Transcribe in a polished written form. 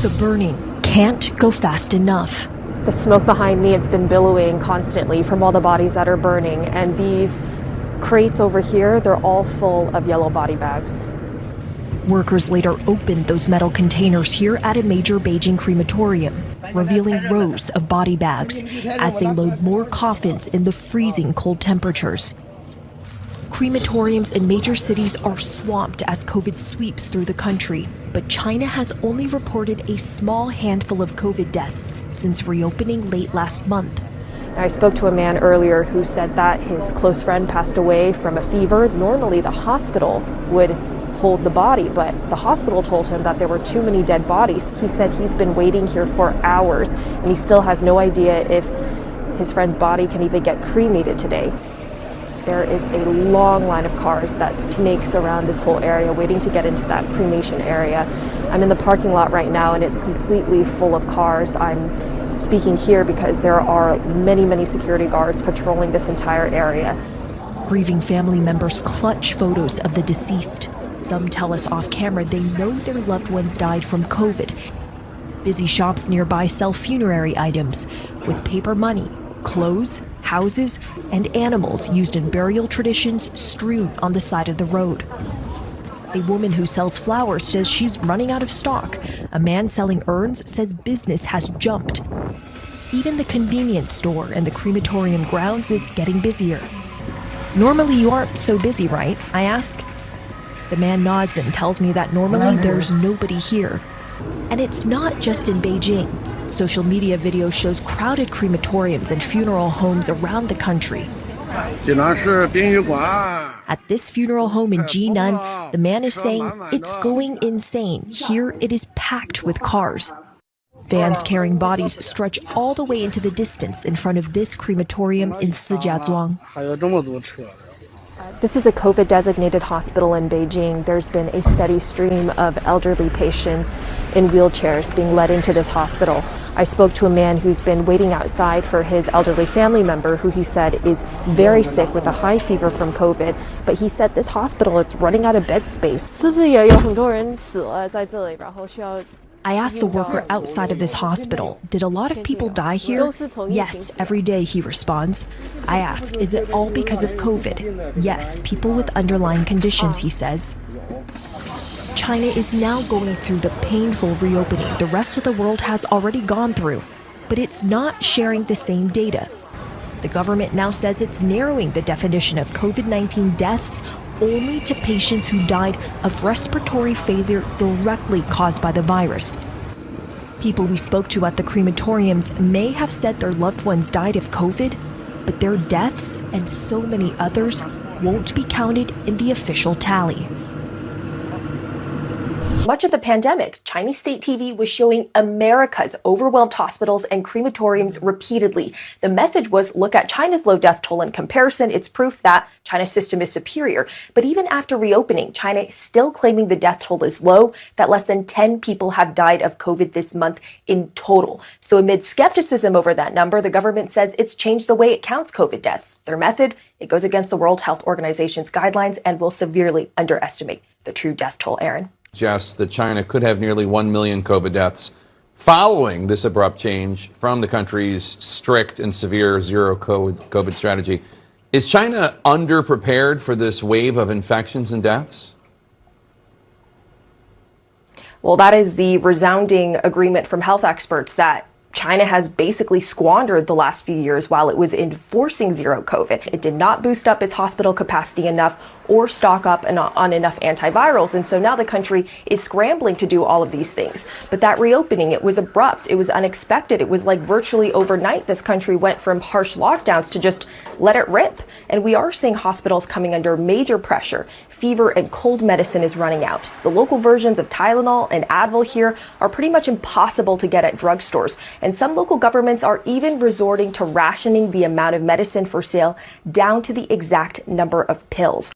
the burning can't go fast enough. The smoke behind me, it's been billowing constantly from all the bodies that are burning. And these crates over here, they're all full of yellow body bags. Workers later opened those metal containers here at a major Beijing crematorium, revealing rows of body bags as they load more coffins in the freezing cold temperatures. Crematoriums in major cities are swamped as COVID sweeps through the country, but China has only reported a small handful of COVID deaths since reopening late last month. I spoke to a man earlier who said that his close friend passed away from a fever. Normally the hospital would hold the body, but the hospital told him that there were too many dead bodies. He said he's been waiting here for hours and he still has no idea if his friend's body can even get cremated today. There is a long line of cars that snakes around this whole area waiting to get into that cremation area. I'm in the parking lot right now and it's completely full of cars. I'm speaking here because there are many security guards patrolling this entire area. Grieving family members clutch photos of the deceased. Some tell us off camera they know their loved ones died from COVID. Busy shops nearby sell funerary items with paper money, clothes, houses, and animals used in burial traditions strewn on the side of the road. A woman who sells flowers says she's running out of stock. A man selling urns says business has jumped. Even the convenience store in the crematorium grounds is getting busier. Normally you aren't so busy, right? I ask. The man nods and tells me that normally there's nobody here. And it's not just in Beijing. Social media video shows crowded crematoriums and funeral homes around the country. At this funeral home in Jinan, the man is saying it's going insane. Here it is packed with cars. Vans carrying bodies stretch all the way into the distance in front of this crematorium in Sijiazhuang. This is a COVID-designated hospital in Beijing. There's been a steady stream of elderly patients in wheelchairs being led into this hospital. I spoke to a man who's been waiting outside for his elderly family member who he said is very sick with a high fever from COVID. But he said this hospital, it's running out of bed space. I asked the worker outside of this hospital, did a lot of people die here? Yes, every day, he responds. I ask, is it all because of COVID? Yes, people with underlying conditions, he says. China is now going through the painful reopening the rest of the world has already gone through, but it's not sharing the same data. The government now says it's narrowing the definition of COVID-19 deaths only to patients who died of respiratory failure directly caused by the virus. People we spoke to at the crematoriums may have said their loved ones died of COVID, but their deaths and so many others won't be counted in the official tally. Much of the pandemic, Chinese state TV was showing America's overwhelmed hospitals and crematoriums repeatedly. The message was, look at China's low death toll in comparison. It's proof that China's system is superior. But even after reopening, China is still claiming the death toll is low, that less than 10 people have died of COVID this month in total. So amid skepticism over that number, the government says it's changed the way it counts COVID deaths. Their method, it goes against the World Health Organization's guidelines and will severely underestimate the true death toll, Aaron. Suggests that China could have nearly 1 million COVID deaths following this abrupt change from the country's strict and severe zero COVID strategy. Is China underprepared for this wave of infections and deaths? Well, that is the resounding agreement from health experts that China has basically squandered the last few years while it was enforcing zero COVID. It did not boost up its hospital capacity enough or stock up on enough antivirals. And so now the country is scrambling to do all of these things. But that reopening, it was abrupt. It was unexpected. It was like virtually overnight. This country went from harsh lockdowns to just let it rip. And we are seeing hospitals coming under major pressure. Fever and cold medicine is running out. The local versions of Tylenol and Advil here are pretty much impossible to get at drugstores. And some local governments are even resorting to rationing the amount of medicine for sale down to the exact number of pills.